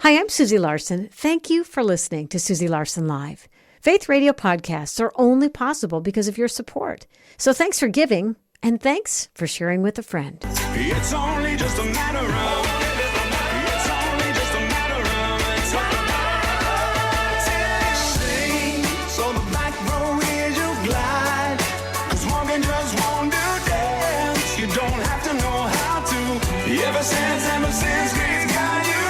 Hi, I'm Susie Larson. Thank you for listening to Susie Larson Live. Faith Radio podcasts are only possible because of your support. So thanks for giving, and thanks for sharing with a friend. It's only just a matter of sing, so the back row is your glide. 'Cause walking just won't do dance. You don't have to know how to. Ever since God's got you there.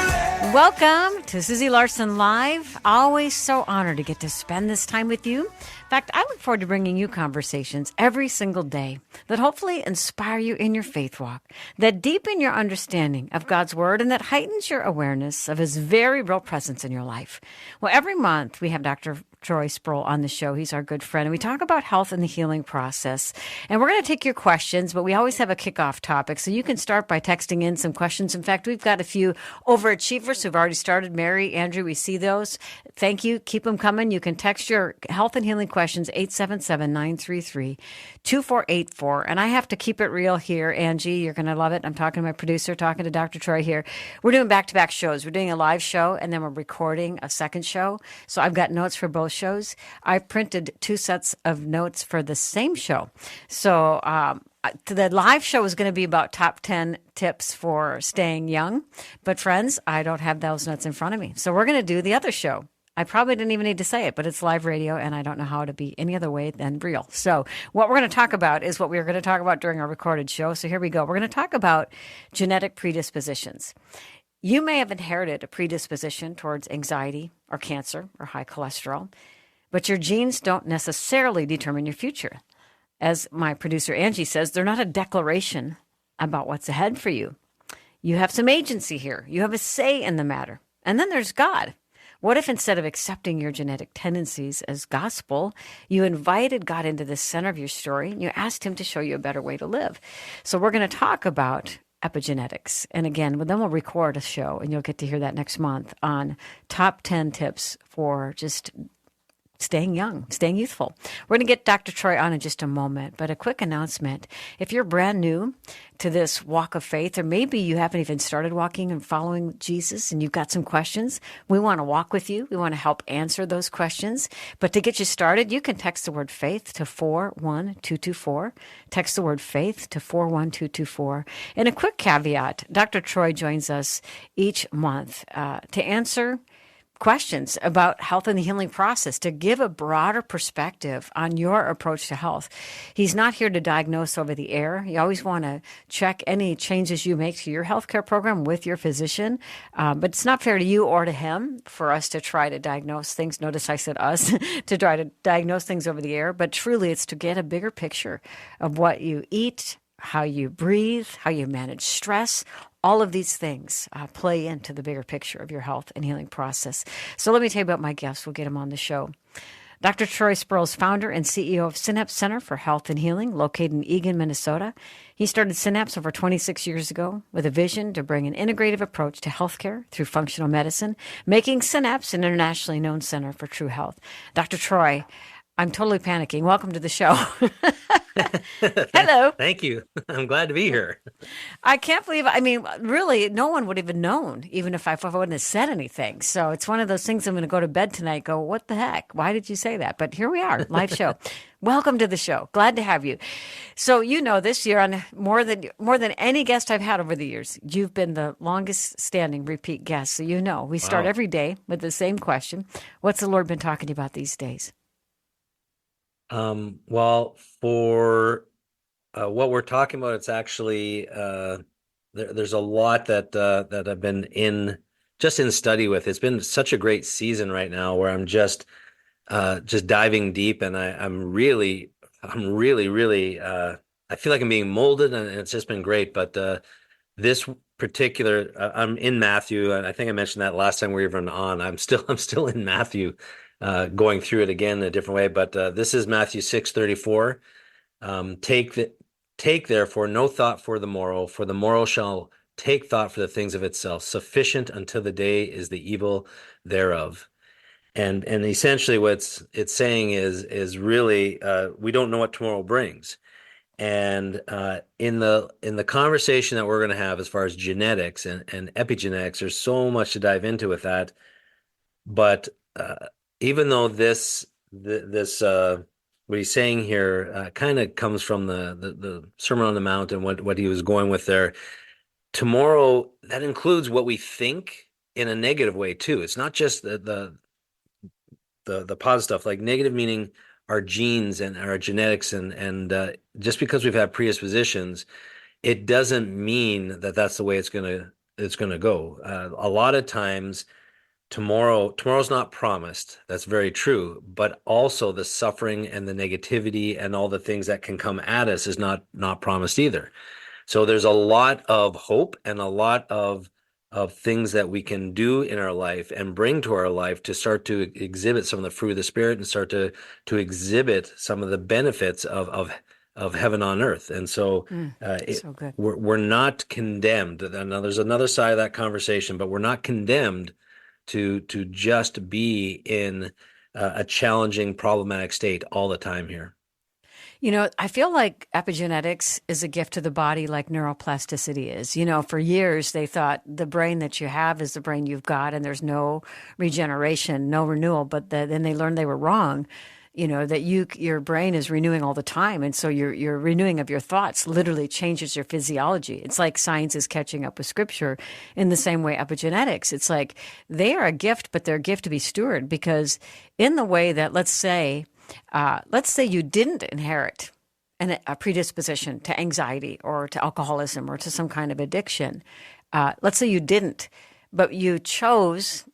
Welcome to Susie Larson Live. Always so honored to get to spend this time with you. In fact, I look forward to bringing you conversations every single day that hopefully inspire you in your faith walk, that deepen your understanding of God's Word, and that heightens your awareness of His very real presence in your life. Well, every month we have Dr. Troy Spurrill on the show. He's our good friend, and we talk about health and the healing process. And we're going to take your questions, but we always have a kickoff topic, so you can start by texting in some questions. In fact, we've got a few overachievers who've already started. Mary, Andrew, we see those. Thank you. Keep them coming. You can text your health and healing questions, 877-933-2484. And I have to keep it real here, Angie. You're going to love it. I'm talking to my producer, talking to Dr. Troy here. We're doing back-to-back shows. We're doing a live show, and then we're recording a second show. So I've got notes for both shows. I printed 2 sets of notes for the same show. So the live show is going to be about top 10 tips for staying young. But friends, I don't have those notes in front of me. So we're going to do the other show. I probably didn't even need to say it, but it's live radio, and I don't know how to be any other way than real. So what we're going to talk about is what we were going to talk about during our recorded show. So here we go. We're going to talk about genetic predispositions. You may have inherited a predisposition towards anxiety or cancer or high cholesterol, but your genes don't necessarily determine your future. As my producer Angie says, they're not a declaration about what's ahead for you. You have some agency here. You have a say in the matter. And then there's God. What if instead of accepting your genetic tendencies as gospel, you invited God into the center of your story and you asked Him to show you a better way to live? So we're going to talk about epigenetics. And again, then we'll record a show, and you'll get to hear that next month on top 10 tips for just staying young, staying youthful. We're going to get Dr. Troy on in just a moment, but a quick announcement. If you're brand new to this walk of faith, or maybe you haven't even started walking and following Jesus and you've got some questions, we want to walk with you. We want to help answer those questions. But to get you started, you can text the word faith to 41224. Text the word faith to 41224. And a quick caveat, Dr. Troy joins us each month to answer questions about health and the healing process, to give a broader perspective on your approach to health. He's not here to diagnose over the air. You always want to check any changes you make to your healthcare program with your physician. But it's not fair to you or to him for us to try to diagnose things. Notice I said us, to try to diagnose things over the air. But truly, it's to get a bigger picture of what you eat, how you breathe, how you manage stress. All of these things play into the bigger picture of your health and healing process. So let me tell you about my guests. We'll get him on the show. Dr. Troy Spurrill is founder and CEO of Synapse Center for Health and Healing, located in Eagan, Minnesota. He started Synapse over 26 years ago with a vision to bring an integrative approach to healthcare through functional medicine, making Synapse an internationally known center for true health. Dr. Troy, I'm totally panicking. Welcome to the show. Hello. Thank you. I'm glad to be here. I can't believe, really, no one would have even known, even if I wouldn't have said anything. So it's one of those things I'm going to go to bed tonight, go, what the heck? Why did you say that? But here we are, live show. Welcome to the show. Glad to have you. So you know this year, on more than any guest I've had over the years, you've been the longest standing repeat guest. So you know, we start every day with the same question. What's the Lord been talking to you about these days? Well, for what we're talking about, it's actually there's a lot that I've been in study with. It's been such a great season right now where I'm just diving deep, and I'm really I feel like I'm being molded, and it's just been great. But this particular, I'm in Matthew, and I think I mentioned that last time we were even on. I'm still in Matthew. Going through it again in a different way, but this is Matthew 6:34. Take therefore no thought for the morrow shall take thought for the things of itself. Sufficient until the day is the evil thereof. And essentially what it's saying is really we don't know what tomorrow brings. And in the conversation that we're going to have as far as genetics and epigenetics, there's so much to dive into with that. But even though this what he's saying here kind of comes from the Sermon on the Mount and what he was going with there, tomorrow that includes what we think in a negative way too. It's not just the positive stuff, like negative meaning our genes and our genetics and just because we've had predispositions, it doesn't mean that that's the way it's gonna go. A lot of times tomorrow's not promised. That's very true, but also the suffering and the negativity and all the things that can come at us is not promised either. So there's a lot of hope and a lot of things that we can do in our life and bring to our life to start to exhibit some of the fruit of the Spirit and start to exhibit some of the benefits of heaven on earth. And so, So good. we're not condemned. Now, there's another side of that conversation, but we're not condemned to just be in a challenging, problematic state all the time here. You know, I feel like epigenetics is a gift to the body like neuroplasticity is. You know, for years they thought the brain that you have is the brain you've got and there's no regeneration, no renewal. But then they learned they were wrong, you know, that your brain is renewing all the time. And so your renewing of your thoughts literally changes your physiology. It's like science is catching up with scripture in the same way epigenetics. It's like they are a gift, but they're a gift to be stewarded because in the way that, let's say you didn't inherit a predisposition to anxiety or to alcoholism or to some kind of addiction. Let's say you didn't, but you chose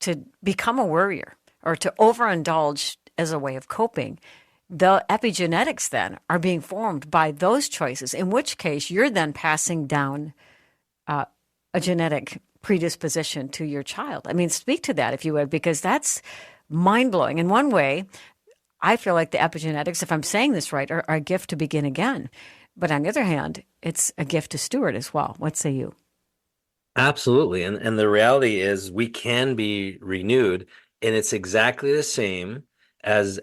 to become a worrier or to overindulge as a way of coping. The epigenetics then are being formed by those choices, in which case you're then passing down a genetic predisposition to your child. I mean, speak to that if you would, because that's mind-blowing. In one way, I feel like the epigenetics, if I'm saying this right, are a gift to begin again. But on the other hand, it's a gift to steward as well. What say you? Absolutely. And the reality is we can be renewed, and it's exactly the same as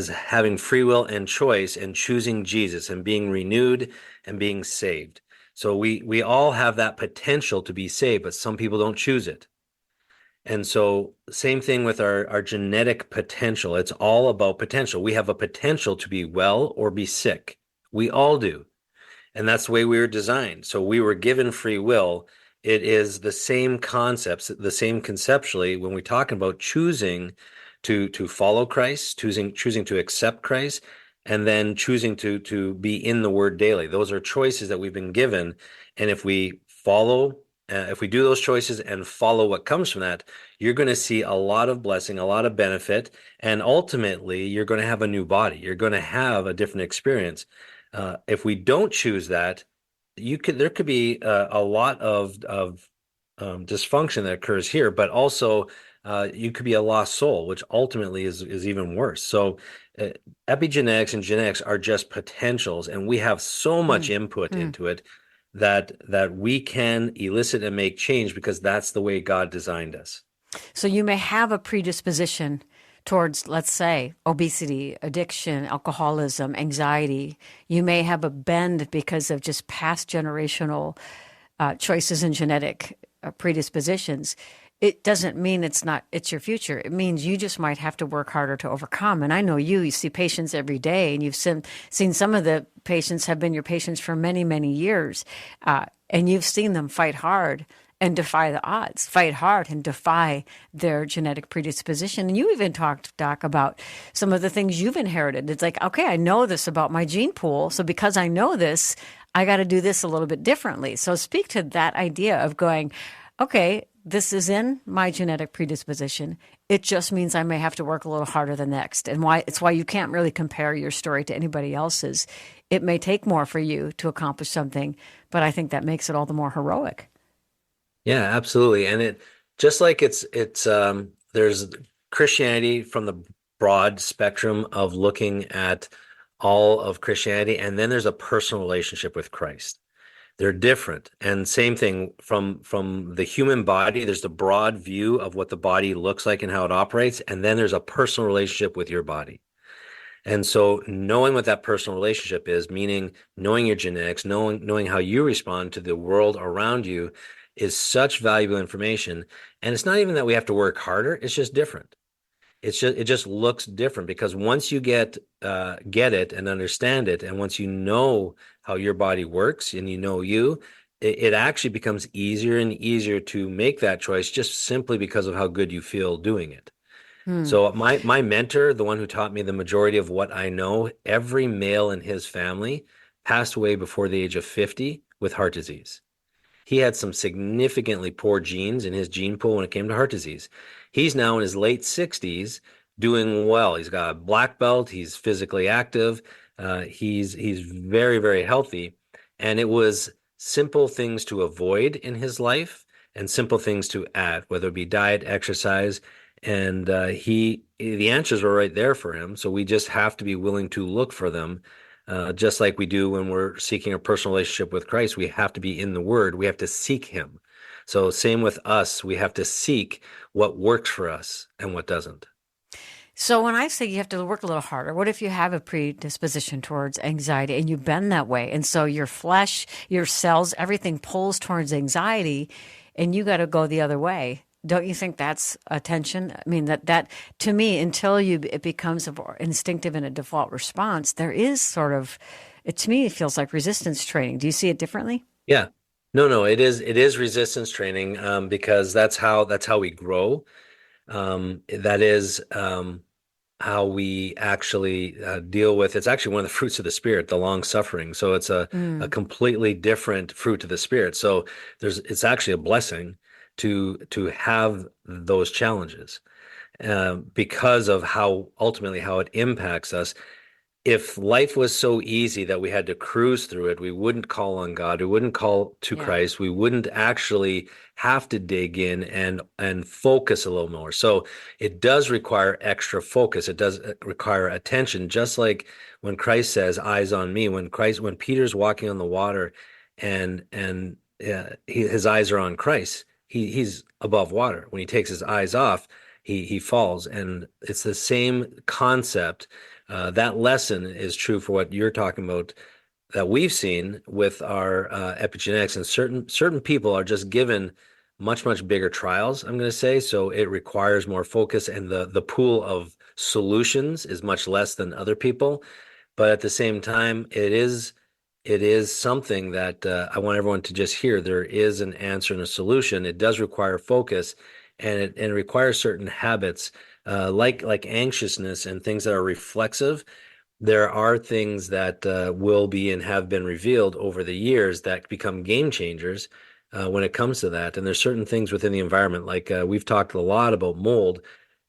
having free will and choice and choosing Jesus and being renewed and being saved. So we all have that potential to be saved, but some people don't choose it. And so same thing with our genetic potential. It's all about potential. We have a potential to be well or be sick. We all do. And that's the way we were designed. So we were given free will. It is the same concepts, the same conceptually when we're talking about choosing to follow Christ, choosing to accept Christ, and then choosing to be in the Word daily. Those are choices that we've been given. And if we do those choices and follow what comes from that, you're going to see a lot of blessing, a lot of benefit, and ultimately you're going to have a new body. You're going to have a different experience. If we don't choose that, there could be a lot of dysfunction that occurs here, but also you could be a lost soul, which ultimately is even worse. So epigenetics and genetics are just potentials, and we have so much input into it that we can elicit and make change because that's the way God designed us. So you may have a predisposition towards, let's say, obesity, addiction, alcoholism, anxiety. You may have a bend because of just past generational choices and genetic predispositions. It doesn't mean it's your future. It means you just might have to work harder to overcome. And I know you see patients every day, and you've seen some of the patients have been your patients for many, many years. And you've seen them fight hard and defy the odds, fight hard and defy their genetic predisposition. And you even talked, Doc, about some of the things you've inherited. It's like, okay, I know this about my gene pool. So because I know this, I got to do this a little bit differently. So speak to that idea of going, okay, this is in my genetic predisposition. It just means I may have to work a little harder than next. And it's why you can't really compare your story to anybody else's. It may take more for you to accomplish something, but I think that makes it all the more heroic. Yeah, absolutely. And it just like it's there's Christianity from the broad spectrum of looking at all of Christianity, and then there's a personal relationship with Christ. They're different. And same thing from the human body, there's the broad view of what the body looks like and how it operates, and then there's a personal relationship with your body. And so knowing what that personal relationship is, meaning knowing your genetics, knowing how you respond to the world around you is such valuable information. And it's not even that we have to work harder, it's just different. It just looks different because once you get it and understand it, and once you know how your body works and you know you, it actually becomes easier and easier to make that choice just simply because of how good you feel doing it. Hmm. So my mentor, the one who taught me the majority of what I know, every male in his family passed away before the age of 50 with heart disease. He had some significantly poor genes in his gene pool when it came to heart disease. He's now in his late 60s doing well. He's got a black belt. He's physically active. He's very, very healthy. And it was simple things to avoid in his life and simple things to add, whether it be diet, exercise. And the answers were right there for him. So we just have to be willing to look for them, just like we do when we're seeking a personal relationship with Christ. We have to be in the Word. We have to seek Him. So same with us. We have to seek what works for us and what doesn't. So when I say you have to work a little harder, what if you have a predisposition towards anxiety and you've been that way? And so your flesh, your cells, everything pulls towards anxiety and you got to go the other way. Don't you think that's a tension? I mean, that to me, until it becomes instinctive and a default response, there is sort of, to me, it feels like resistance training. Do you see it differently? Yeah. No, it is resistance training, because that's how we grow. That is how we actually deal with. It's actually one of the fruits of the Spirit, the long suffering. So it's a Mm. completely different fruit of the Spirit. So it's actually a blessing to have those challenges, because of how ultimately how it impacts us. If life was so easy that we had to cruise through it, we wouldn't call on God, we wouldn't call to Yeah. Christ, we wouldn't actually have to dig in and focus a little more. So it does require extra focus. It does require attention, just like when Christ says, "Eyes on me." When Peter's walking on the water, and his eyes are on Christ, he's above water. When he takes his eyes off, he falls, and it's the same concept. That lesson is true for what you're talking about that we've seen with our epigenetics, and certain people are just given much bigger trials, I'm going to say. So it requires more focus, and the pool of solutions is much less than other people. But at the same time, it is something that I want everyone to just hear. There is an answer and a solution. It does require focus, and it requires certain habits, like anxiousness and things that are reflexive. There are things that will be and have been revealed over the years that become game changers when it comes to that. And there's certain things within the environment, like we've talked a lot about mold,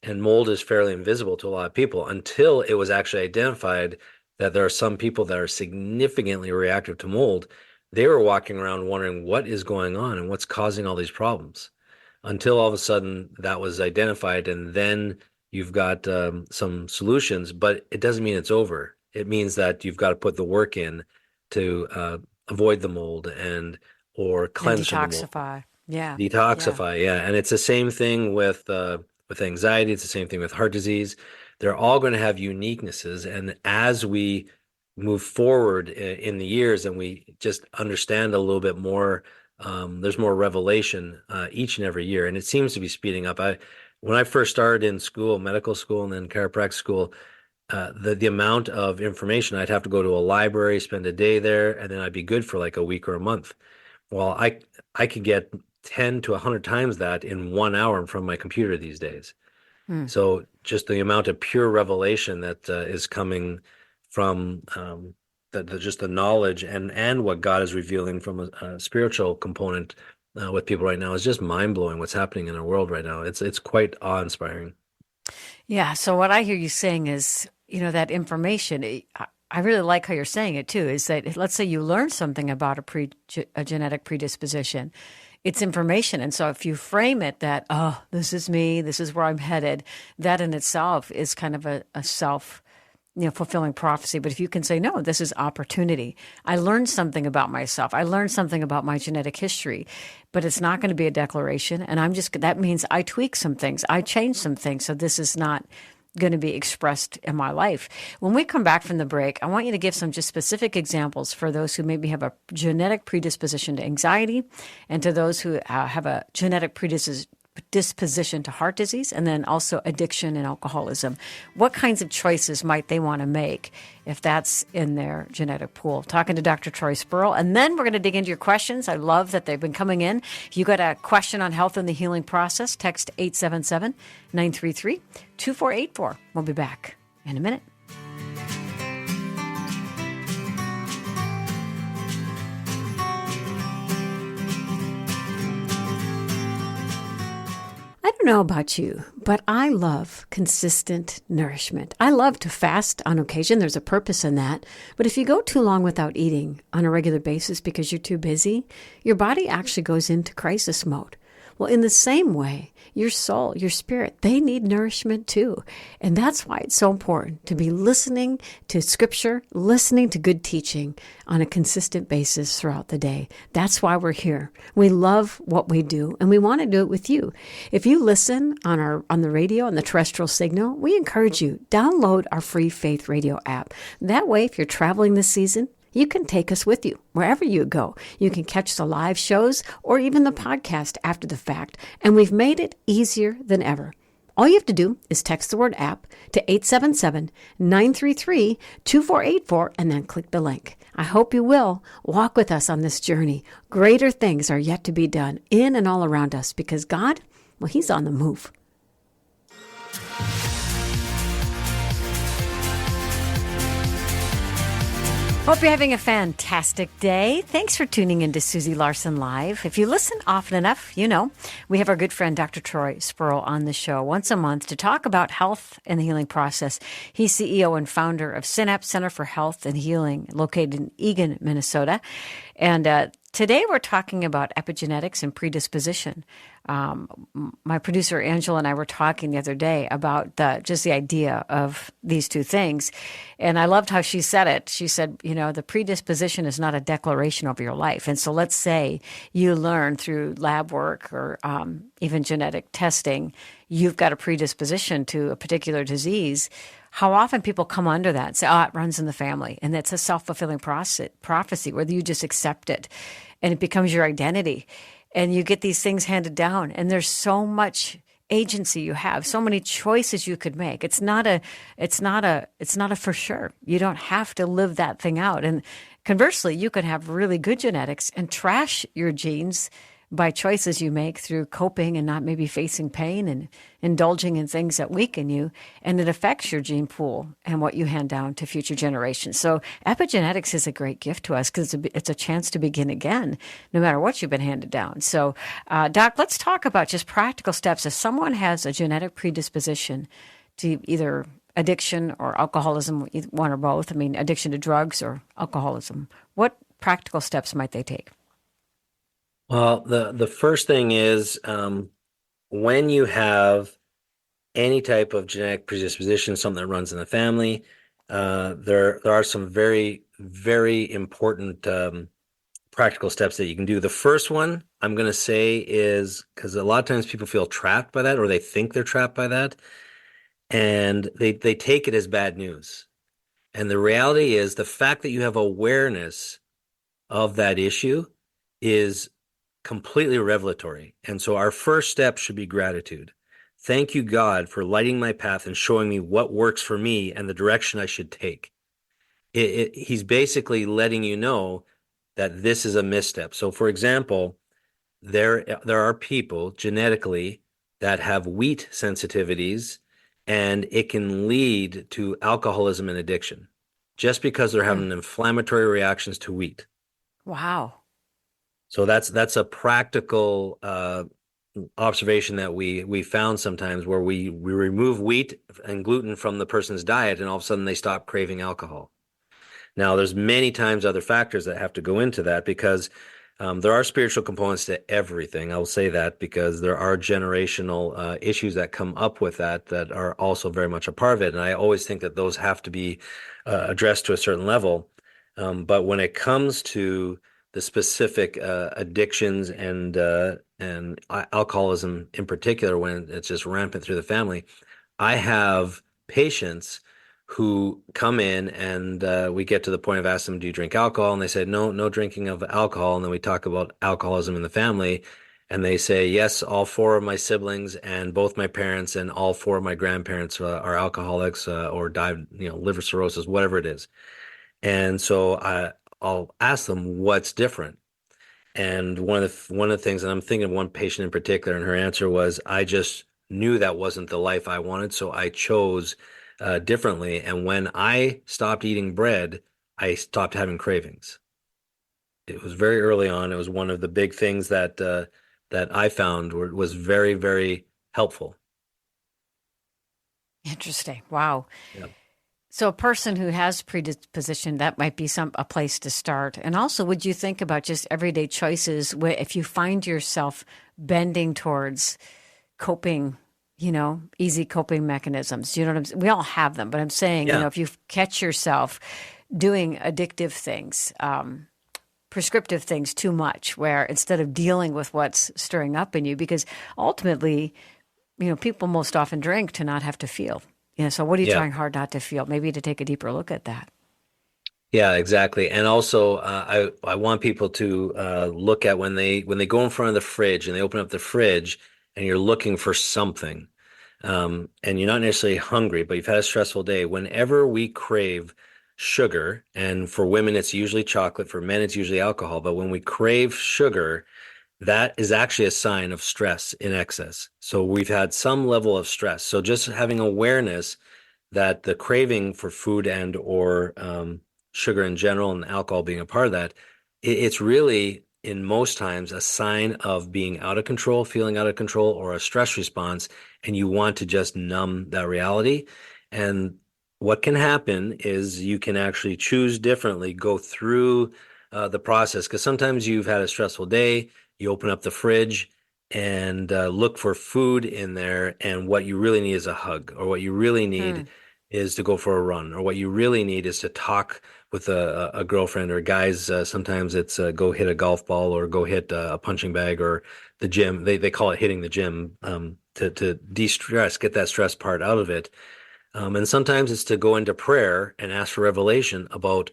and mold is fairly invisible to a lot of people until it was actually identified that there are some people that are significantly reactive to mold. They were walking around wondering what is going on and what's causing all these problems, until all of a sudden that was identified, and then you've got some solutions. But it doesn't mean it's over. It means that you've got to put the work in to avoid the mold or And cleanse from the mold. detoxify. Yeah. Yeah. Detoxify, yeah. And it's the same thing with anxiety. It's the same thing with heart disease. They're all going to have uniquenesses. And as we move forward in the years and we just understand a little bit more, there's more revelation each and every year. And it seems to be speeding up. When I first started in school, medical school, and then chiropractic school, the amount of information, I'd have to go to a library, spend a day there, and then I'd be good for like a week or a month. Well, I could get 10 to 100 times that in 1 hour in front of my computer these days. Hmm. So just the amount of pure revelation that is coming from just the knowledge and what God is revealing from a spiritual component with people right now is just mind blowing. What's happening in our world right now? It's quite awe inspiring. Yeah. So what I hear you saying is, that information, I really like how you're saying it too, is that let's say you learn something about a genetic predisposition. It's information. And so if you frame it that, oh, this is me, this is where I'm headed, that in itself is kind of a self, fulfilling prophecy. But if you can say, no, this is opportunity. I learned something about myself. I learned something about my genetic history, but it's not going to be a declaration. And that means I tweak some things. I change some things. So this is not, going to be expressed in my life. When we come back from the break, I want you to give some just specific examples for those who maybe have a genetic predisposition to anxiety and to those who have a genetic disposition to heart disease, and then also addiction and alcoholism. What kinds of choices might they want to make if that's in their genetic pool? Talking to Dr. Troy Spurrill, and then we're going to dig into your questions. I love that they've been coming in. If you got a question on health and the healing process, text 877-933-2484. We'll be back in a minute. I don't know about you, but I love consistent nourishment. I love to fast on occasion. There's a purpose in that. But if you go too long without eating on a regular basis because you're too busy, your body actually goes into crisis mode. Well, in the same way, your soul, your spirit, they need nourishment too. And that's why it's so important to be listening to scripture, listening to good teaching on a consistent basis throughout the day. That's why we're here. We love what we do, and we want to do it with you. If you listen on the radio, on the terrestrial signal, we encourage you, download our free Faith Radio app. That way, if you're traveling this season, you can take us with you wherever you go. You can catch the live shows or even the podcast after the fact, and we've made it easier than ever. All you have to do is text the word app to 877-933-2484 and then click the link. I hope you will walk with us on this journey. Greater things are yet to be done in and all around us because God, well, He's on the move. Hope you're having a fantastic day. Thanks for tuning in to Susie Larson Live. If you listen often enough, you know we have our good friend Dr. Troy Spurrill on the show once a month to talk about health and the healing process. He's CEO and founder of Synapse Center for Health and Healing, located in Eagan, Minnesota. And today we're talking about epigenetics and predisposition. My producer Angela and I were talking the other day about just the idea of these two things. And I loved how she said it. She said, you know, the predisposition is not a declaration of your life. And so let's say you learn through lab work or even genetic testing, you've got a predisposition to a particular disease. How often people come under that and say, oh, it runs in the family. And it's a self-fulfilling prophecy, whether you just accept it and it becomes your identity. And you get these things handed down, and there's so much agency you have, so many choices you could make. It's not a for sure. You don't have to live that thing out. And conversely, you could have really good genetics and trash your genes by choices you make through coping and not maybe facing pain and indulging in things that weaken you, and it affects your gene pool and what you hand down to future generations. So epigenetics is a great gift to us because it's a chance to begin again, no matter what you've been handed down. So, Doc, let's talk about just practical steps. If someone has a genetic predisposition to either addiction or alcoholism, one or both, I mean, addiction to drugs or alcoholism, what practical steps might they take? Well, the first thing is when you have any type of genetic predisposition, something that runs in the family, there are some very, very important practical steps that you can do. The first one I'm going to say is, because a lot of times people feel trapped by that, or they think they're trapped by that, and they take it as bad news. And the reality is the fact that you have awareness of that issue is completely revelatory. And so our first step should be gratitude. Thank you, God, for lighting my path and showing me what works for me and the direction I should take. He's basically letting you know that this is a misstep. So, for example, there are people genetically that have wheat sensitivities, and it can lead to alcoholism and addiction just because they're having inflammatory reactions to wheat. Wow. So that's a practical observation that we found sometimes, where we remove wheat and gluten from the person's diet, and all of a sudden they stop craving alcohol. Now, there's many times other factors that have to go into that, because there are spiritual components to everything. I'll say that because there are generational issues that come up with that are also very much a part of it. And I always think that those have to be addressed to a certain level. But when it comes to the specific addictions and alcoholism in particular, when it's just rampant through the family, I have patients who come in and we get to the point of asking them, do you drink alcohol? And they say, no, no drinking of alcohol. And then we talk about alcoholism in the family. And they say, yes, all four of my siblings and both my parents and all four of my grandparents are alcoholics or died, liver cirrhosis, whatever it is. And so I'll ask them what's different. And one of the things, and I'm thinking of one patient in particular, and her answer was, I just knew that wasn't the life I wanted, so I chose differently. And when I stopped eating bread, I stopped having cravings. It was very early on. It was one of the big things that I found was very, very helpful. Interesting. Wow. Yeah. So a person who has predisposition, that might be a place to start. And also, would you think about just everyday choices where if you find yourself bending towards coping, easy coping mechanisms, you know what I'm saying? We all have them, but I'm saying, Yeah. if you catch yourself doing addictive things, prescriptive things too much, where instead of dealing with what's stirring up in you, because ultimately, people most often drink to not have to feel. So what are you Yeah. trying hard not to feel? Maybe to take a deeper look at that. Yeah, exactly. And also, I want people to look at when they go in front of the fridge and they open up the fridge and you're looking for something, and you're not necessarily hungry, but you've had a stressful day. Whenever we crave sugar, and for women it's usually chocolate, for men it's usually alcohol, but when we crave sugar, that is actually a sign of stress in excess. So we've had some level of stress. So just having awareness that the craving for food and or sugar in general and alcohol being a part of that, it's really in most times a sign of being out of control, feeling out of control, or a stress response, and you want to just numb that reality. And what can happen is you can actually choose differently, go through the process, because sometimes you've had a stressful day, you open up the fridge and look for food in there, and what you really need is a hug, or what you really need is to go for a run, or what you really need is to talk with a girlfriend, or guys. Sometimes it's go hit a golf ball or go hit a punching bag or the gym. They call it hitting the gym, to de-stress, get that stress part out of it. And sometimes it's to go into prayer and ask for revelation about,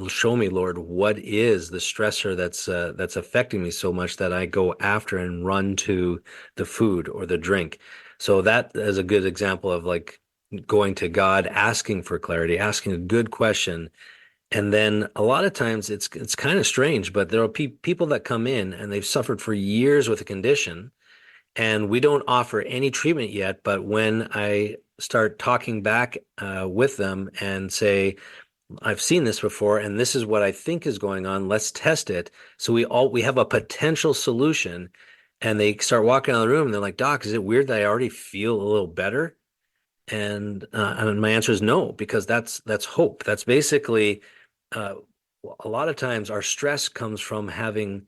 show me, Lord, what is the stressor that's affecting me so much that I go after and run to the food or the drink. So that is a good example of like going to God, asking for clarity, asking a good question. And then a lot of times it's kind of strange, but there are people that come in and they've suffered for years with a condition, and we don't offer any treatment yet. But when I start talking back with them and say, I've seen this before, and this is what I think is going on. Let's test it. So we have a potential solution, and they start walking out of the room, and they're like, "Doc, is it weird that I already feel a little better?" And my answer is no, because that's hope. That's basically uh, a lot of times our stress comes from having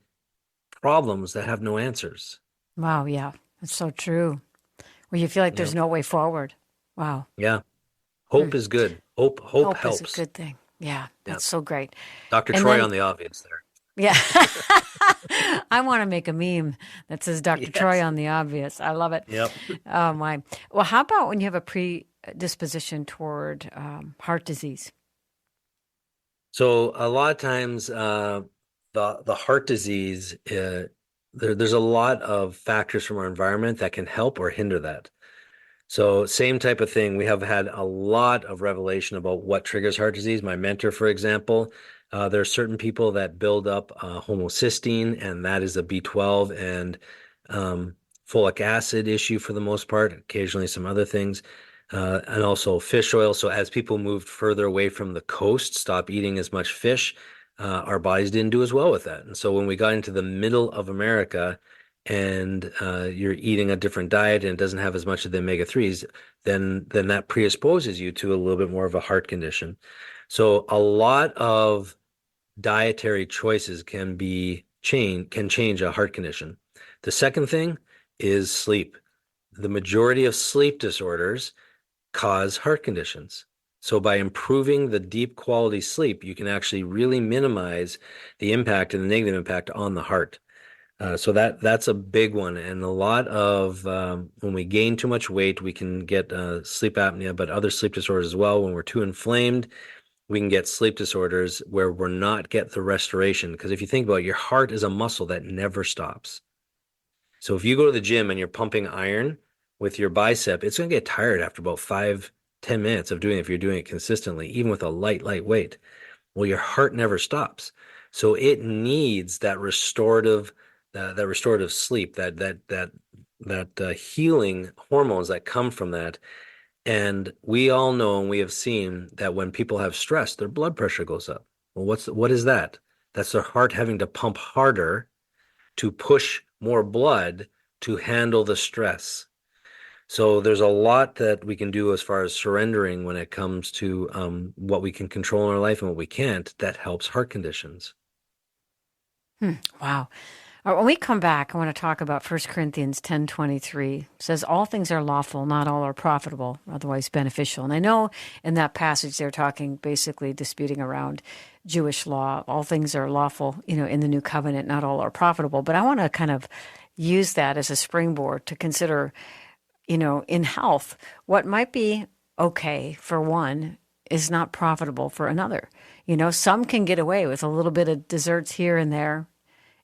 problems that have no answers. Wow. Yeah. That's so true. Where you feel like Yeah, there's no way forward. Wow. yeah. Hope is good. Hope Hope is a helps. good thing. Yeah. Yeah. That's so great. Dr. And Troy then, on the obvious there. yeah, I want to make a meme that says Dr. Troy Yes. on the obvious. I love it. Yep. Oh, my. Well, how about when you have a predisposition toward heart disease? So a lot of times, the heart disease, there's a lot of factors from our environment that can help or hinder that. So same type of thing. We have had a lot of revelation about what triggers heart disease. My mentor, for example, there are certain people that build up homocysteine, and that is a B12 and folic acid issue for the most part, occasionally some other things, and also fish oil. So as people moved further away from the coast, stop eating as much fish, our bodies didn't do as well with that. And so when we got into the middle of America, and you're eating a different diet and it doesn't have as much of the omega-3s, then that predisposes you to a little bit more of a heart condition. So a lot of dietary choices can change a heart condition. The second thing is sleep. The majority of sleep disorders cause heart conditions. So by improving the deep quality sleep, you can actually really minimize the impact and the negative impact on the heart. So that's a big one, and a lot of when we gain too much weight, we can get sleep apnea, but other sleep disorders as well. When we're too inflamed, we can get sleep disorders where we're not get the restoration. Because if you think about it, your heart is a muscle that never stops. So if you go to the gym and you're pumping iron with your bicep, it's going to get tired after about 5, 10 minutes of doing it if you're doing it consistently, even with a light weight. Well, your heart never stops. So it needs that restorative sleep, that healing hormones that come from that. And we all know and we have seen that when people have stress, their blood pressure goes up. Well, what is that? That's their heart having to pump harder to push more blood to handle the stress. So there's a lot that we can do as far as surrendering when it comes to what we can control in our life and what we can't, that helps heart conditions. Wow. When we come back, I want to talk about 1 Corinthians 10:23. It says, all things are lawful, not all are profitable, otherwise beneficial. And I know in that passage they're talking, basically disputing around Jewish law. All things are lawful, in the new covenant, not all are profitable. But I want to kind of use that as a springboard to consider, in health, what might be okay for one is not profitable for another. Some can get away with a little bit of desserts here and there,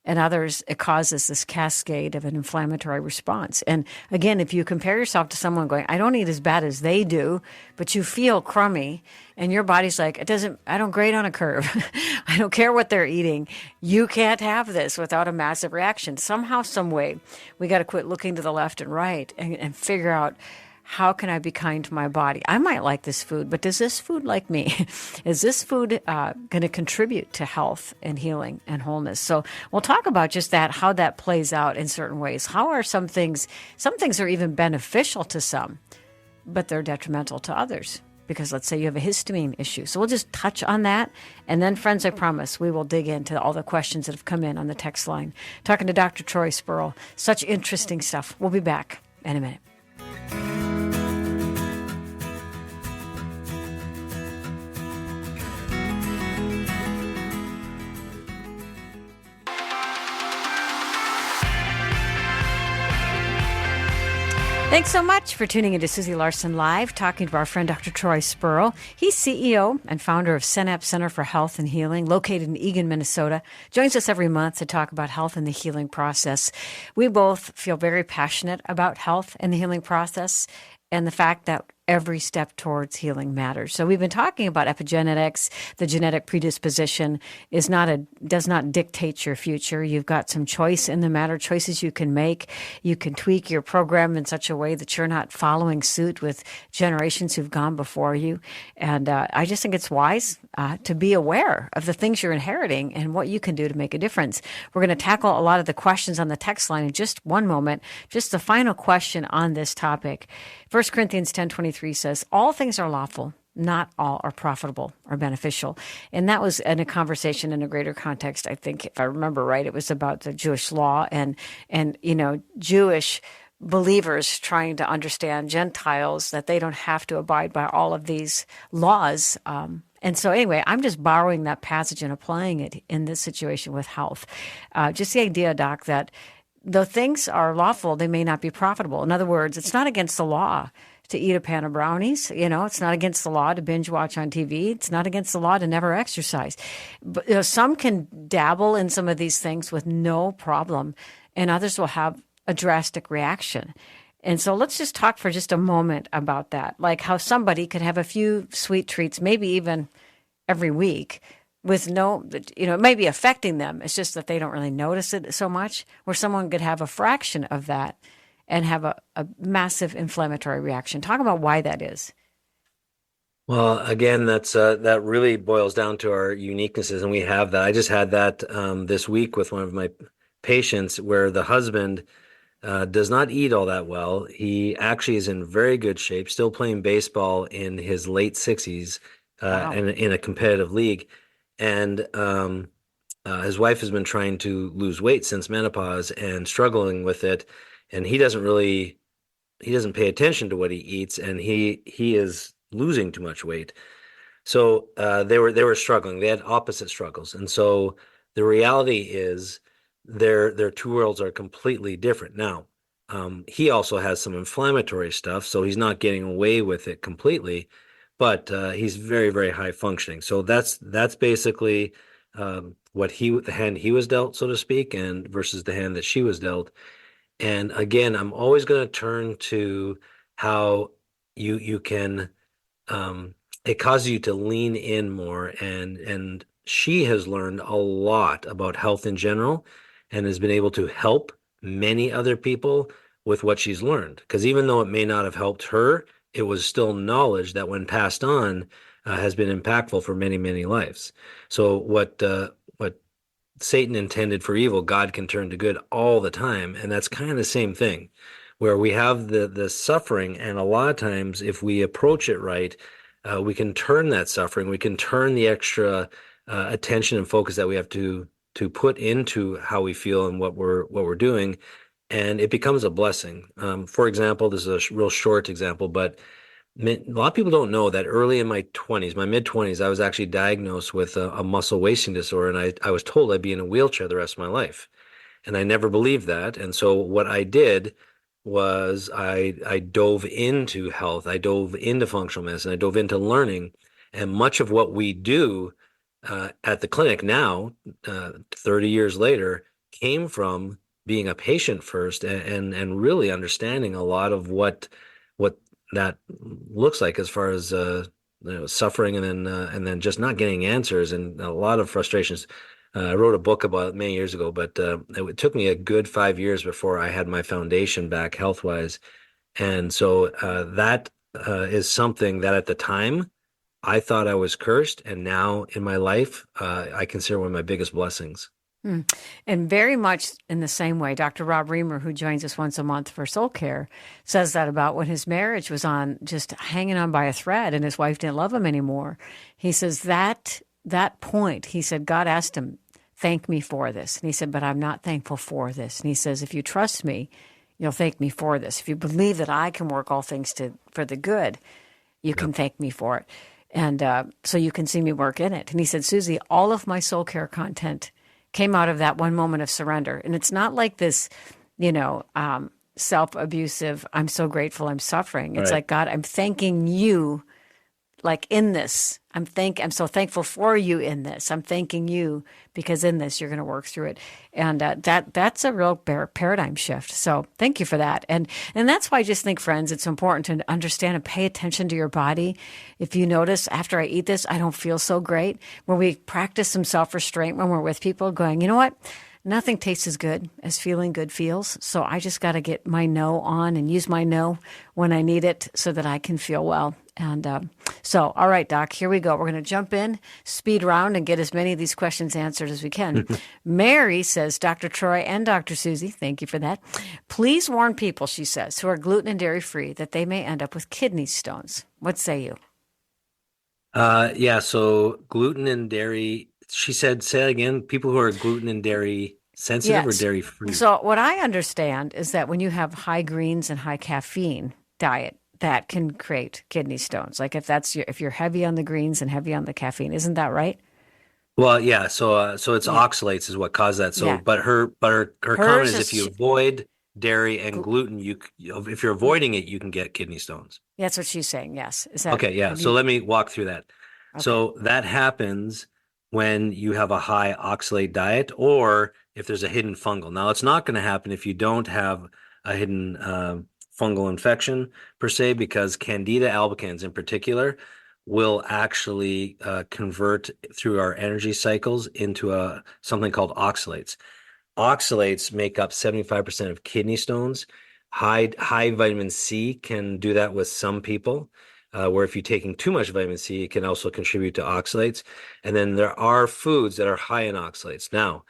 and others, it causes this cascade of an inflammatory response. And again, if you compare yourself to someone going, I don't eat as bad as they do, but you feel crummy, and your body's like, I don't grade on a curve. I don't care what they're eating. You can't have this without a massive reaction. Somehow, some way, we got to quit looking to the left and right and figure out, how can I be kind to my body? I might like this food, but does this food like me? Is this food going to contribute to health and healing and wholeness? So we'll talk about just that, how that plays out in certain ways. How are some things are even beneficial to some, but they're detrimental to others. Because let's say you have a histamine issue. So we'll just touch on that. And then, friends, I promise we will dig into all the questions that have come in on the text line. Talking to Dr. Troy Spurrill. Such interesting stuff. We'll be back in a minute. Thanks so much for tuning into Susie Larson Live, talking to our friend Dr. Troy Spurrill. He's CEO and founder of Synapse Center for Health and Healing, located in Eagan, Minnesota. Joins us every month to talk about health and the healing process. We both feel very passionate about health and the healing process and the fact that every step towards healing matters. So we've been talking about epigenetics. The genetic predisposition does not dictate your future. You've got some choice in the matter, choices you can make. You can tweak your program in such a way that you're not following suit with generations who've gone before you. And I just think it's wise to be aware of the things you're inheriting and what you can do to make a difference. We're going to tackle a lot of the questions on the text line in just one moment. Just the final question on this topic. 1 Corinthians 10:23 says, all things are lawful, not all are profitable or beneficial. And that was in a conversation in a greater context. I think, if I remember right, it was about the Jewish law and Jewish believers trying to understand Gentiles, that they don't have to abide by all of these laws. And so anyway, I'm just borrowing that passage and applying it in this situation with health. Just the idea, Doc, that though things are lawful, they may not be profitable. In other words, it's not against the law to eat a pan of brownies. It's not against the law to binge watch on TV. It's not against the law to never exercise. But some can dabble in some of these things with no problem, and others will have a drastic reaction. And so let's just talk for just a moment about that, like how somebody could have a few sweet treats, maybe even every week, with no, it may be affecting them. It's just that they don't really notice it so much, where someone could have a fraction of that and have a massive inflammatory reaction. Talk about why that is. Well, again, that really boils down to our uniquenesses, and we have that. I just had that this week with one of my patients, where the husband does not eat all that well. He actually is in very good shape, still playing baseball in his late 60s, Wow. in a competitive league. And his wife has been trying to lose weight since menopause and struggling with it. And he doesn't pay attention to what he eats, and he is losing too much weight. So they were struggling. They had opposite struggles. And so the reality is their two worlds are completely different. Now, he also has some inflammatory stuff, so he's not getting away with it completely, but he's very, very high functioning. So that's basically the hand he was dealt, so to speak, and versus the hand that she was dealt. And again, I'm always going to turn to how you can it causes you to lean in more, and she has learned a lot about health in general and has been able to help many other people with what she's learned, because even though it may not have helped her, it was still knowledge that when passed on has been impactful for many, many lives. So what Satan intended for evil, God can turn to good all the time. And that's kind of the same thing, where we have the suffering. And a lot of times, if we approach it right, we can turn that suffering, we can turn the extra attention and focus that we have to put into how we feel and what we're doing, and it becomes a blessing. For example, this is a real short example, but a lot of people don't know that early in my 20s, my mid 20s, I was actually diagnosed with a muscle wasting disorder, and I was told I'd be in a wheelchair the rest of my life. And I never believed that. And so what I did was I dove into health, I dove into functional medicine, I dove into learning. And much of what we do at the clinic now, 30 years later, came from being a patient first, and really understanding a lot of what that looks like as far as suffering, and then just not getting answers and a lot of frustrations. I wrote a book about it many years ago, but it took me a good 5 years before I had my foundation back health wise. And so that is something that at the time I thought I was cursed, and now in my life I consider one of my biggest blessings. And very much in the same way, Dr. Rob Reamer, who joins us once a month for Soul Care, says that about when his marriage was on just hanging on by a thread and his wife didn't love him anymore. He says that point, he said, God asked him, thank me for this. And he said, but I'm not thankful for this. And he says, if you trust me, you'll thank me for this. If you believe that I can work all things for the good, you can thank me for it. And so you can see me work in it. And he said, Susie, all of my Soul Care content came out of that one moment of surrender. And it's not like this, self-abusive, I'm so grateful I'm suffering. It's like, God, I'm thanking you, like in this. I'm so thankful for you in this. I'm thanking you because in this you're going to work through it. And that's a real paradigm shift. So thank you for that. And that's why I just think, friends, it's important to understand and pay attention to your body. If you notice, after I eat this, I don't feel so great. When we practice some self-restraint when we're with people, going, you know what? Nothing tastes as good as feeling good feels. So I just got to get my no on and use my no when I need it so that I can feel well. And so, all right, Doc, here we go. We're going to jump in, speed round, and get as many of these questions answered as we can. Mary says, Dr. Troy and Dr. Susie, thank you for that. Please warn people, she says, who are gluten and dairy free that they may end up with kidney stones. What say you? Yeah, so gluten and dairy, she said, say it again, people who are gluten and dairy sensitive or dairy free? So what I understand is that when you have high greens and high caffeine diet, that can create kidney stones. Like if you're heavy on the greens and heavy on the caffeine, isn't that right? Well, yeah, so it's oxalates is what caused that. So, Yeah. but her Hers comment is is if you avoid dairy and gluten, if you're avoiding it, you can get kidney stones. That's what she's saying. Yes. Is that Okay, yeah. So let me walk through that. Okay. So that happens when you have a high oxalate diet or if there's a hidden fungal. Now, it's not going to happen if you don't have a hidden fungal infection per se, because Candida albicans in particular will actually convert through our energy cycles into something called oxalates. Oxalates make up 75% of kidney stones. High vitamin C can do that with some people, where if you're taking too much vitamin C, it can also contribute to oxalates. And then there are foods that are high in oxalates. Now,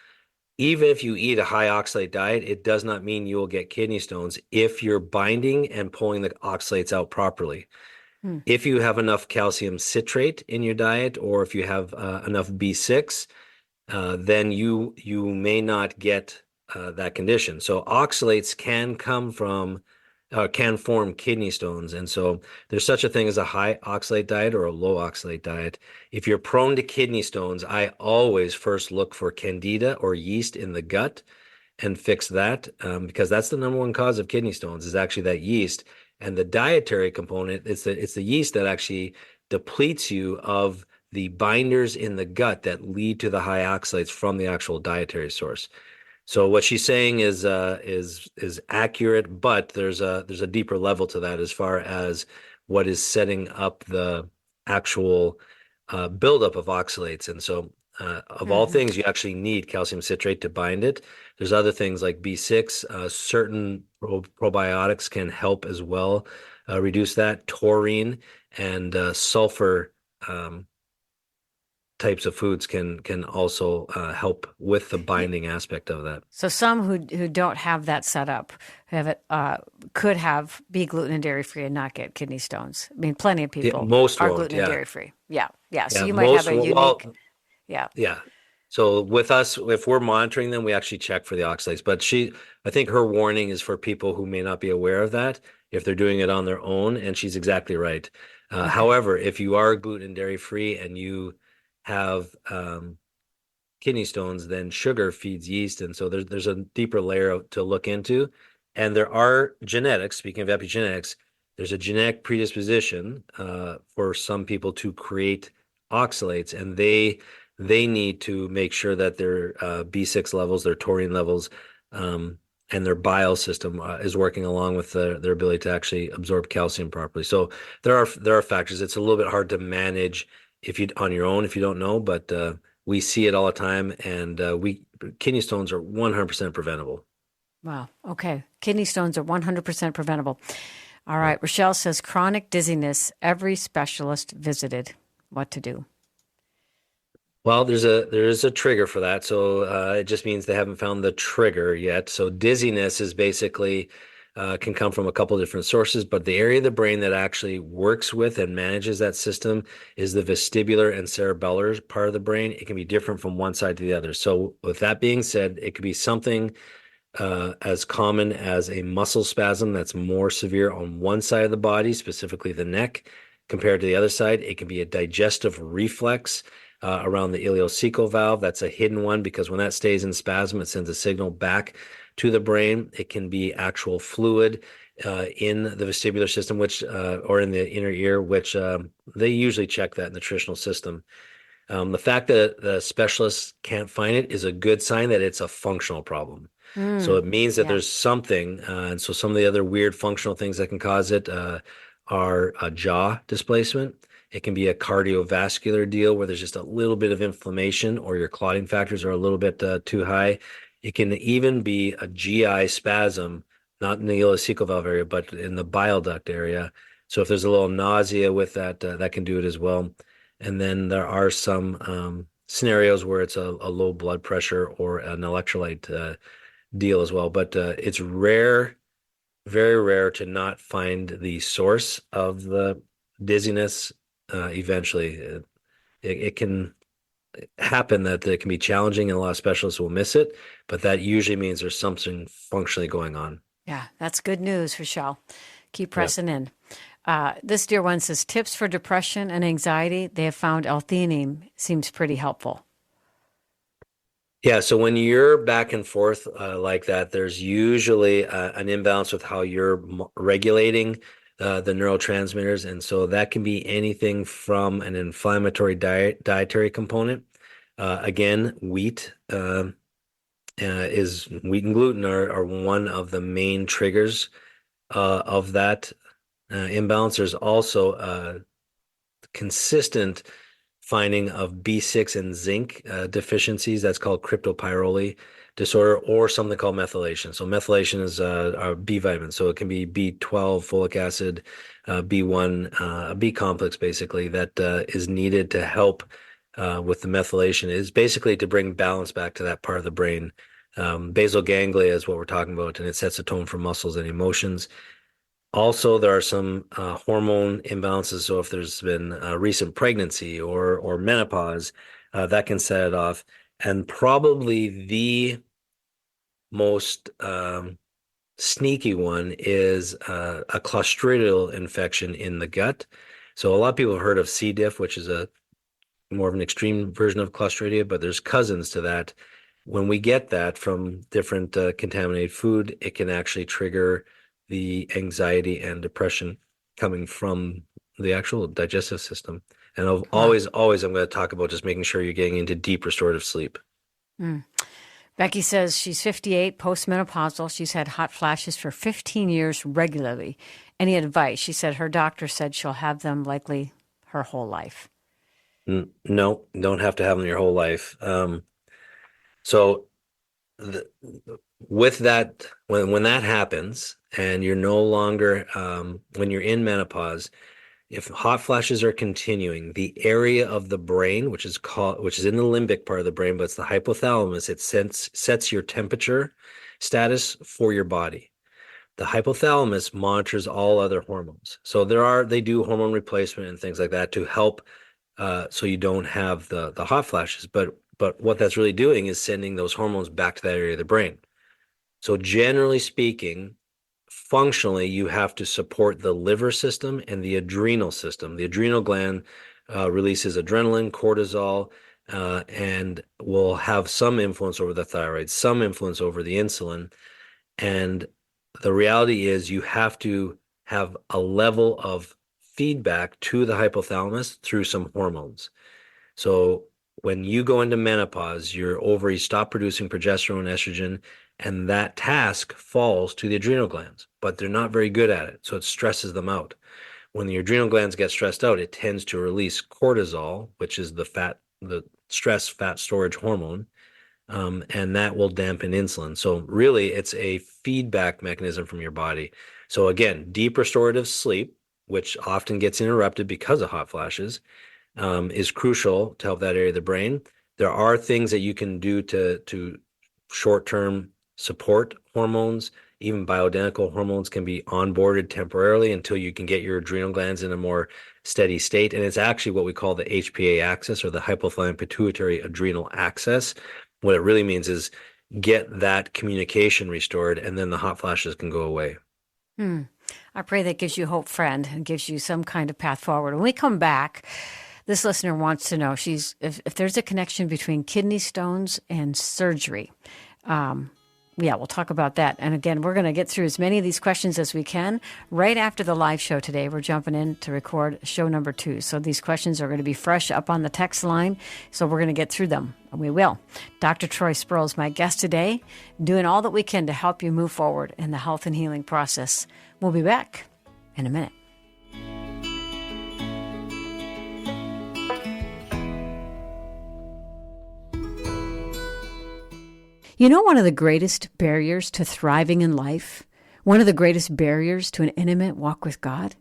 even if you eat a high oxalate diet, it does not mean you will get kidney stones if you're binding and pulling the oxalates out properly. If you have enough calcium citrate in your diet, or if you have enough B6, then you may not get that condition. So oxalates can come from can form kidney stones. And so there's such a thing as a high oxalate diet or a low oxalate diet. If you're prone to kidney stones, I always first look for candida or yeast in the gut and fix that, because that's the number one cause of kidney stones is actually that yeast. And the dietary component, it's the yeast that actually depletes you of the binders in the gut that lead to the high oxalates from the actual dietary source. So what she's saying is accurate, but there's a deeper level to that as far as what is setting up the actual buildup of oxalates. And so of all Hmm. things, you actually need calcium citrate to bind it. There's other things like B6. Certain probiotics can help as well reduce that. Taurine and sulfur types of foods can also help with the binding aspect of that. So some who don't have that set up have it could have be gluten and dairy free and not get kidney stones. I mean, plenty of Yeah, people most are won't. gluten and Yeah, dairy free. Yeah, yeah. So yeah, you might have most a well, unique. Yeah. yeah. So with us, if we're monitoring them, we actually check for the oxalates. But I think her warning is for people who may not be aware of that if they're doing it on their own, and she's exactly right. Okay. However, if you are gluten and dairy free and you have kidney stones, then sugar feeds yeast, and so there's a deeper layer to look into. And there are genetics. Speaking of epigenetics, there's a genetic predisposition for some people to create oxalates, and they need to make sure that their B6 levels, their taurine levels, and their bile system is working along with their ability to actually absorb calcium properly. So there are factors. It's a little bit hard to manage if you on your own if you don't know, but we see it all the time, and we kidney stones are 100% preventable. Wow. Okay. Kidney stones are 100% preventable. All Yeah. right. Rochelle says chronic dizziness. Every specialist visited. What to do? Well, there is a trigger for that, so it just means they haven't found the trigger yet. So dizziness is basically can come from a couple different sources, but the area of the brain that actually works with and manages that system is the vestibular and cerebellar part of the brain. It can be different from one side to the other. So with that being said, it could be something as common as a muscle spasm that's more severe on one side of the body, specifically the neck, compared to the other side. It can be a digestive reflex around the ileocecal valve. That's a hidden one because when that stays in spasm, it sends a signal back to the brain. It can be actual fluid in the vestibular system, which or in the inner ear, which they usually check that in the nutritional system. The fact that the specialists can't find it is a good sign that it's a functional problem. So Mm, it means that yeah. there's something. And so some of the other weird functional things that can cause it are a jaw displacement. It can be a cardiovascular deal where there's just a little bit of inflammation or your clotting factors are a little bit too high. It can even be a GI spasm, not in the ileocecal valve area, but in the bile duct area. So if there's a little nausea with that, that can do it as well. And then there are some scenarios where it's a low blood pressure or an electrolyte deal as well. But it's rare, very rare to not find the source of the dizziness eventually. It can happen that it can be challenging and a lot of specialists will miss it, but that usually means there's something functionally going on. Yeah. That's good news, Rochelle. Keep Yeah. pressing in. This dear one says tips for depression and anxiety. They have found L-theanine seems pretty helpful. Yeah, so when you're back and forth like that, there's usually an imbalance with how you're regulating the neurotransmitters. And so that can be anything from an inflammatory dietary component. Again, wheat and gluten are one of the main triggers of that imbalance. There's also consistent finding of B6 and zinc deficiencies. That's called cryptopyrrole disorder or something called methylation. So methylation is a B vitamin. So it can be B12, folic acid, B1, a B complex basically that is needed to help with the methylation is basically to bring balance back to that part of the brain. Basal ganglia is what we're talking about, and it sets a tone for muscles and emotions. Also, there are some hormone imbalances. So if there's been a recent pregnancy or menopause, that can set it off. And probably the most sneaky one is a clostridial infection in the gut. So a lot of people have heard of C. diff, which is a more of an extreme version of Clostridia, but there's cousins to that. When we get that from different contaminated food, it can actually trigger the anxiety and depression coming from the actual digestive system. And Wow. always, I'm going to talk about just making sure you're getting into deep restorative sleep. Becky says she's 58, postmenopausal. She's had hot flashes for 15 years regularly. Any advice? She said her doctor said she'll have them likely her whole life. No, don't have to have them your whole life. So the, with that, when that happens, and you're no longer when you're in menopause, if hot flashes are continuing, the area of the brain, which is in the limbic part of the brain, but it's the hypothalamus, it sets your temperature status for your body. The hypothalamus monitors all other hormones. So they do hormone replacement and things like that to help so you don't have the hot flashes. But what that's really doing is sending those hormones back to that area of the brain. So generally speaking, functionally, you have to support the liver system and the adrenal system. The adrenal gland releases adrenaline, cortisol, and will have some influence over the thyroid, some influence over the insulin. And the reality is you have to have a level of feedback to the hypothalamus through some hormones. So when you go into menopause, your ovaries stop producing progesterone and estrogen, and that task falls to the adrenal glands, but they're not very good at it. So it stresses them out. When the adrenal glands get stressed out, it tends to release cortisol, which is the stress fat storage hormone, and that will dampen insulin. So really, it's a feedback mechanism from your body. So again, deep restorative sleep, which often gets interrupted because of hot flashes, is crucial to help that area of the brain. There are things that you can do to short-term support hormones. Even bioidentical hormones can be onboarded temporarily until you can get your adrenal glands in a more steady state. And it's actually what we call the HPA axis, or the hypothalamic pituitary adrenal axis. What it really means is get that communication restored, and then the hot flashes can go away. I pray that gives you hope, friend, and gives you some kind of path forward. When we come back, this listener wants to know if there's a connection between kidney stones and surgery. Yeah, we'll talk about that. And again, we're going to get through as many of these questions as we can right after the live show today. We're jumping in to record show number 2. So these questions are going to be fresh up on the text line. So we're going to get through them. And we will. Dr. Troy Spurrill is my guest today, doing all that we can to help you move forward in the health and healing process. We'll be back in a minute. You know, one of the greatest barriers to thriving in life, one of the greatest barriers to an intimate walk with God,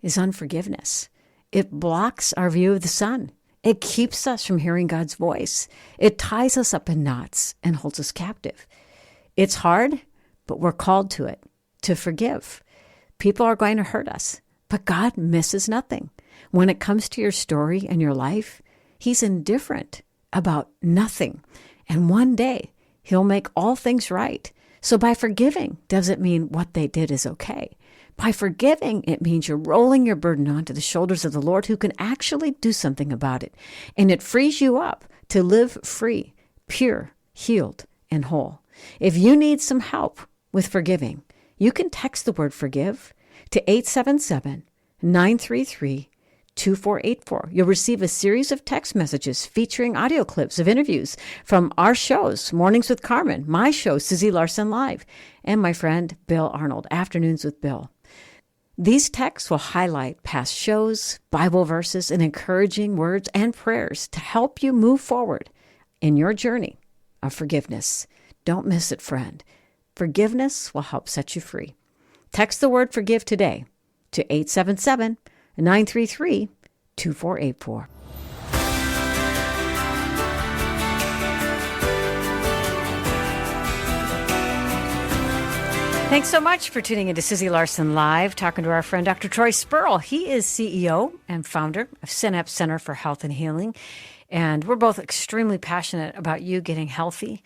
is unforgiveness. It blocks our view of the sun. It keeps us from hearing God's voice. It ties us up in knots and holds us captive. It's hard, but we're called to it, to forgive. People are going to hurt us, but God misses nothing. When it comes to your story and your life, He's indifferent about nothing. And one day, He'll make all things right. So by forgiving doesn't mean what they did is okay. By forgiving, it means you're rolling your burden onto the shoulders of the Lord, who can actually do something about it. And it frees you up to live free, pure, healed, and whole. If you need some help with forgiving, you can text the word forgive to 877-933-2484. You'll receive a series of text messages featuring audio clips of interviews from our shows, Mornings with Carmen, my show, Susie Larson Live, and my friend Bill Arnold, Afternoons with Bill. These texts will highlight past shows, Bible verses, and encouraging words and prayers to help you move forward in your journey of forgiveness. Don't miss it, friend. Forgiveness will help set you free. Text the word forgive today to 877-933-2484. Thanks so much for tuning into Susie Larson Live, talking to our friend Dr. Troy Spurrill. He is CEO and founder of Synapse Center for Health and Healing. And we're both extremely passionate about you getting healthy,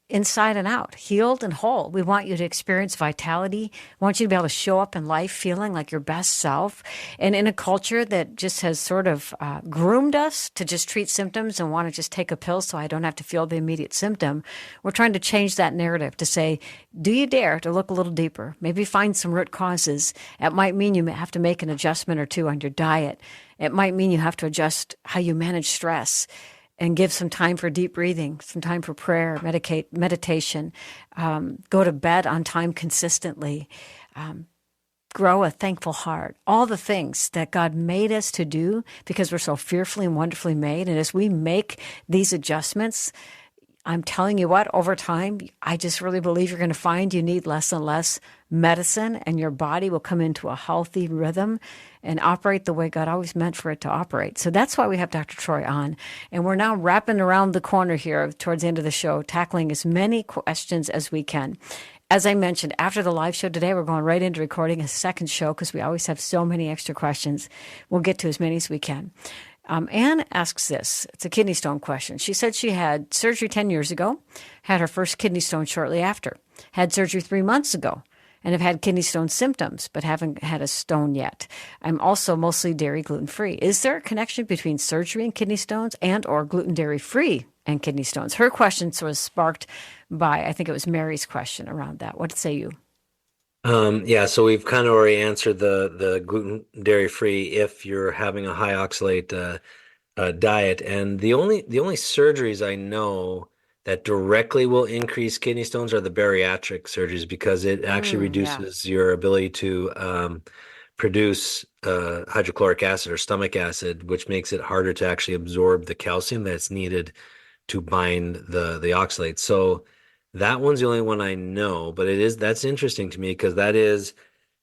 inside and out, healed and whole. We want you to experience vitality. We want you to be able to show up in life feeling like your best self. And in a culture that just has sort of groomed us to just treat symptoms and want to just take a pill so I don't have to feel the immediate symptom, we're trying to change that narrative to say, do you dare to look a little deeper? Maybe find some root causes. It might mean you have to make an adjustment or two on your diet. It might mean you have to adjust how you manage stress and give some time for deep breathing, some time for prayer, meditation, go to bed on time consistently, grow a thankful heart, all the things that God made us to do because we're so fearfully and wonderfully made. And as we make these adjustments, I'm telling you what, over time, I just really believe you're going to find you need less and less medicine, and your body will come into a healthy rhythm and operate the way God always meant for it to operate. So that's why we have Dr. Troy on. And we're now wrapping around the corner here towards the end of the show, tackling as many questions as we can. As I mentioned, after the live show today, we're going right into recording a second show because we always have so many extra questions. We'll get to as many as we can. Anne asks this. It's a kidney stone question. She said she had surgery 10 years ago, had her first kidney stone shortly after, had surgery 3 months ago, and have had kidney stone symptoms, but haven't had a stone yet. I'm also mostly dairy gluten-free. Is there a connection between surgery and kidney stones and or gluten dairy-free and kidney stones? Her question was sparked by, I think it was Mary's question around that. What say you? Yeah, so we've kind of already answered the gluten dairy free if you're having a high oxalate diet, and the only surgeries I know that directly will increase kidney stones are the bariatric surgeries because it actually Yeah. reduces your ability to produce hydrochloric acid or stomach acid, which makes it harder to actually absorb the calcium that's needed to bind the oxalate. So that one's the only one I know, but that's interesting to me because that is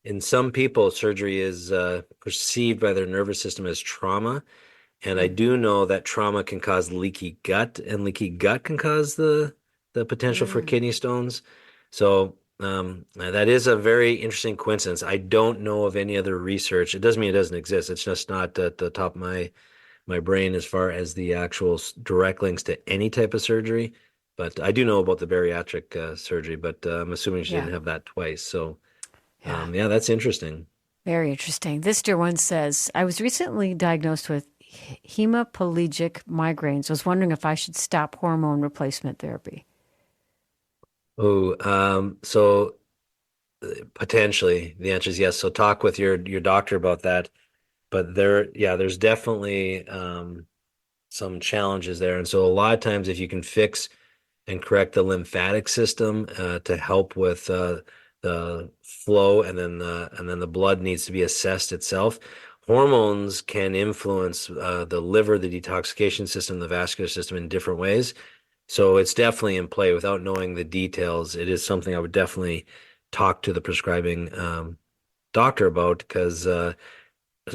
in some people surgery is perceived by their nervous system as trauma, and I do know that trauma can cause leaky gut, and leaky gut can cause the potential for Mm. kidney stones. So that is a very interesting coincidence. I don't know of any other research. It doesn't mean it doesn't exist. It's just not at the top of my brain as far as the actual direct links to any type of surgery. But I do know about the bariatric surgery, but I'm assuming she Yeah. didn't have that twice. So Yeah. yeah, that's interesting. Very interesting. This dear one says, I was recently diagnosed with hemiplegic migraines. I was wondering if I should stop hormone replacement therapy. Oh, so potentially the answer is yes. So talk with your doctor about that. But yeah, there's definitely some challenges there. And so a lot of times if you can fix and correct the lymphatic system to help with the flow, and then the blood needs to be assessed itself. Hormones can influence the liver, the detoxification system, the vascular system in different ways. So it's definitely in play without knowing the details. It is something I would definitely talk to the prescribing doctor about because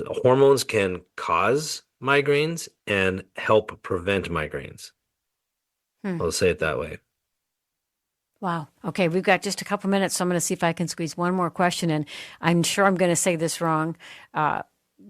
hormones can cause migraines and help prevent migraines. Hmm. I'll say it that way. Wow. Okay, we've got just a couple minutes, so I'm going to see if I can squeeze one more question in. I'm sure I'm going to say this wrong.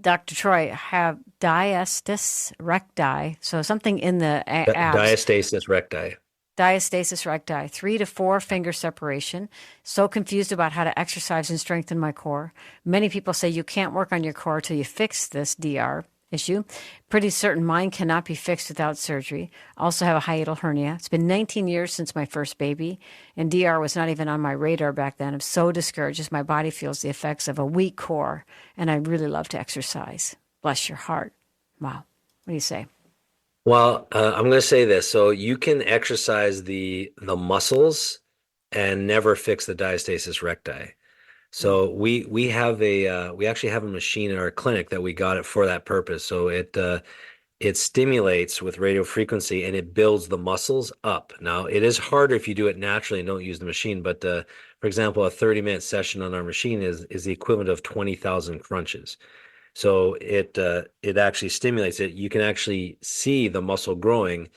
Dr. Troy, have diastasis recti, so something in the abs. Diastasis recti. Diastasis recti, 3 to 4 finger separation. So confused about how to exercise and strengthen my core. Many people say you can't work on your core till you fix this DR issue. Pretty certain mine cannot be fixed without surgery. Also have a hiatal hernia. It's been 19 years since my first baby, and DR was not even on my radar back then. I'm so discouraged as my body feels the effects of a weak core, and I really love to exercise. Bless your heart. Wow. What do you say? Well, I'm going to say this. So you can exercise the muscles and never fix the diastasis recti. So we actually have a machine in our clinic that we got it for that purpose. So it stimulates with radio frequency and it builds the muscles up. Now it is harder if you do it naturally and don't use the machine. But for example, a 30-minute session on our machine is the equivalent of 20,000 crunches. So it actually stimulates it. You can actually see the muscle growing.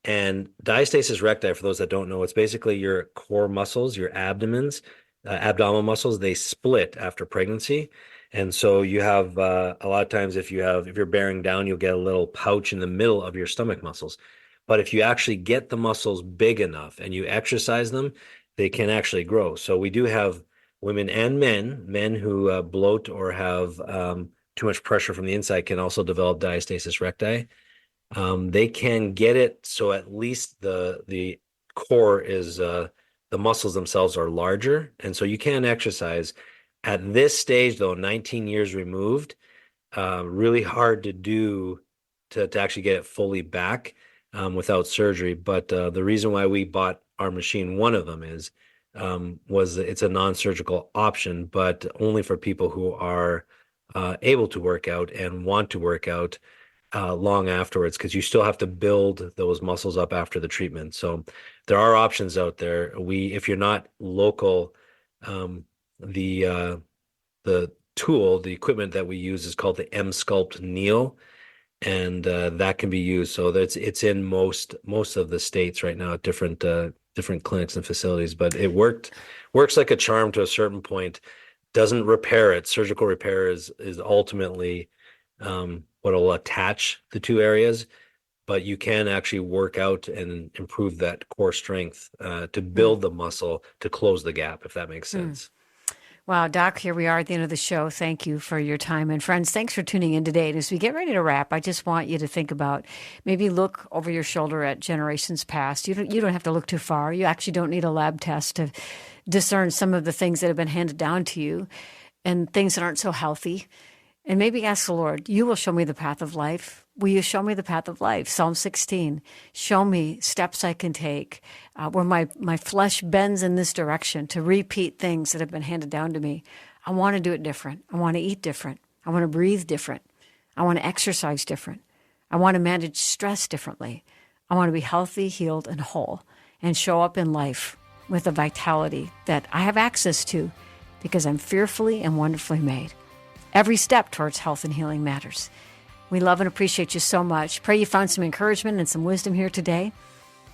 And diastasis recti, for those that don't know, it's basically your core muscles, your abdominal muscles. They split after pregnancy, and so you have a lot of times if you're bearing down, you'll get a little pouch in the middle of your stomach muscles. But if you actually get the muscles big enough and you exercise them, they can actually grow. So we do have women and men who bloat or have too much pressure from the inside can also develop diastasis recti. They can get it so at least the core is the muscles themselves are larger, and so you can exercise. At this stage, though, 19 years removed, really hard to do to actually get it fully back without surgery. But the reason why we bought our machine, one of them is was it's a non-surgical option, but only for people who are able to work out and want to work out long afterwards, because you still have to build those muscles up after the treatment. So there are options out there. If you're not local, the tool, the equipment that we use is called the M-Sculpt Kneel, and that can be used. So it's in most of the states right now at different clinics and facilities. But it works like a charm to a certain point. Doesn't repair it. Surgical repair is ultimately what will attach the two areas, but you can actually work out and improve that core strength to build the muscle to close the gap, if that makes sense. Wow, Doc, here we are at the end of the show. Thank you for your time. And friends, thanks for tuning in today. And as we get ready to wrap, I just want you to think about, maybe look over your shoulder at generations past. You don't have to look too far. You actually don't need a lab test to discern some of the things that have been handed down to you and things that aren't so healthy. And maybe ask the Lord, you will show me the path of life. Will you show me the path of life? Psalm 16, show me steps I can take where my flesh bends in this direction to repeat things that have been handed down to me. I want to do it different. I want to eat different. I want to breathe different. I want to exercise different. I want to manage stress differently. I want to be healthy, healed, and whole, and show up in life with a vitality that I have access to because I'm fearfully and wonderfully made. Every step towards health and healing matters. We love and appreciate you so much. Pray you found some encouragement and some wisdom here today.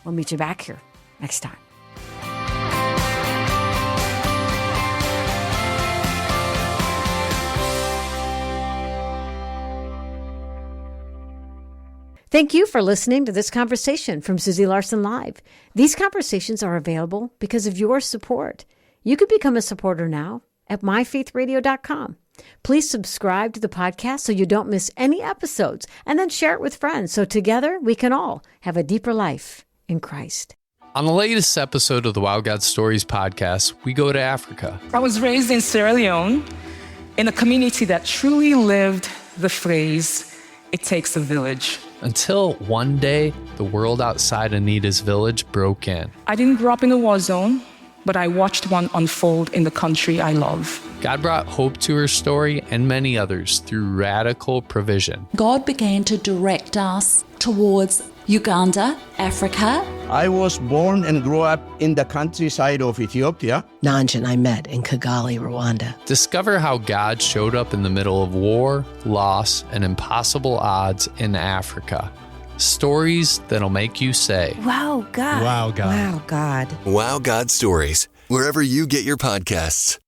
We'll meet you back here next time. Thank you for listening to this conversation from Susie Larson Live. These conversations are available because of your support. You can become a supporter now at myfaithradio.com. Please subscribe to the podcast so you don't miss any episodes, and then share it with friends so together we can all have a deeper life in Christ. On the latest episode of the Wow God Stories podcast, we go to Africa. I was raised in Sierra Leone in a community that truly lived the phrase, it takes a village. Until one day, the world outside Anita's village broke in. I didn't grow up in a war zone, but I watched one unfold in the country I love. God brought hope to her story and many others through radical provision. God began to direct us towards Uganda, Africa. I was born and grew up in the countryside of Ethiopia. Nanjan I met in Kigali, Rwanda. Discover how God showed up in the middle of war, loss, and impossible odds in Africa. Stories that'll make you say, Wow, God. Wow, God. Wow, God. Wow, God Stories, wherever you get your podcasts.